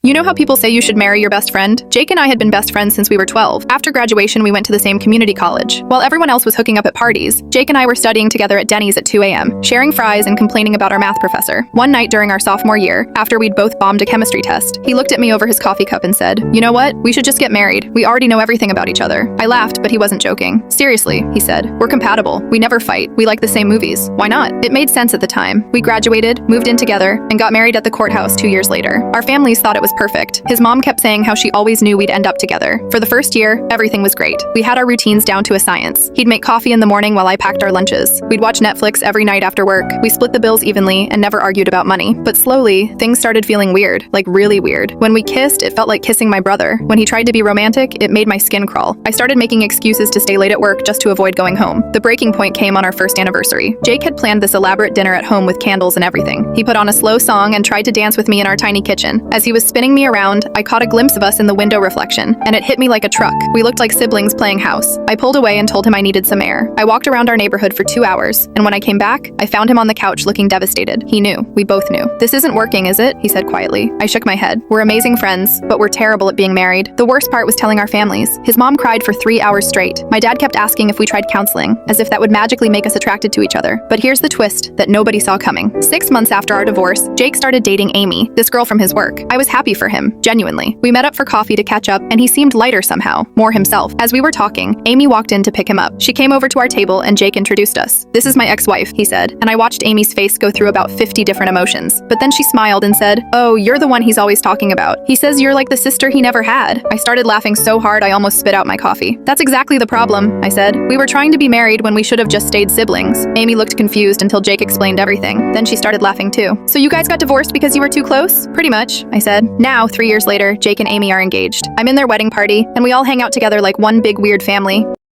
You know how people say you should marry your best friend? Jake and I had been best friends since we were 12. After graduation, we went to the same community college. While everyone else was hooking up at parties, Jake and I were studying together at Denny's at 2 a.m., sharing fries and complaining about our math professor. One night during our sophomore year, after we'd both bombed a chemistry test, he looked at me over his coffee cup and said, "You know what? We should just get married. We already know everything about each other." I laughed, but he wasn't joking. "Seriously," he said. "We're compatible. We never fight. We like the same movies. Why not?" It made sense at the time. We graduated, moved in together, and got married at the courthouse 2 years later. Our families thought it was perfect. His mom kept saying how she always knew we'd end up together. For the first year, everything was great. We had our routines down to a science. He'd make coffee in the morning while I packed our lunches. We'd watch Netflix every night after work. We split the bills evenly and never argued about money. But slowly, things started feeling weird, like really weird. When we kissed, it felt like kissing my brother. When he tried to be romantic, it made my skin crawl. I started making excuses to stay late at work just to avoid going home. The breaking point came on our first anniversary. Jake had planned this elaborate dinner at home with candles and everything. He put on a slow song and tried to dance with me in our tiny kitchen. As he was spinning me around, I caught a glimpse of us in the window reflection, and it hit me like a truck. We looked like siblings playing house. I pulled away and told him I needed some air. I walked around our neighborhood for 2 hours, and when I came back, I found him on the couch looking devastated. He knew. We both knew. "This isn't working, is it?" he said quietly. I shook my head. "We're amazing friends, but we're terrible at being married." The worst part was telling our families. His mom cried for 3 hours straight. My dad kept asking if we tried counseling, as if that would magically make us attracted to each other. But here's the twist that nobody saw coming. 6 months after our divorce, Jake started dating Amy, this girl from his work. I was happy for him, genuinely. We met up for coffee to catch up, and he seemed lighter somehow, more himself. As we were talking, Amy walked in to pick him up. She came over to our table and Jake introduced us. "This is my ex-wife," he said, and I watched Amy's face go through about 50 different emotions. But then she smiled and said, "Oh, you're the one he's always talking about. He says you're like the sister he never had." I started laughing so hard I almost spit out my coffee. "That's exactly the problem," I said. "We were trying to be married when we should have just stayed siblings." Amy looked confused until Jake explained everything. Then she started laughing too. "So you guys got divorced because you were too close?" "Pretty much," I said. Now, 3 years later, Jake and Amy are engaged. I'm in their wedding party, and we all hang out together like one big weird family.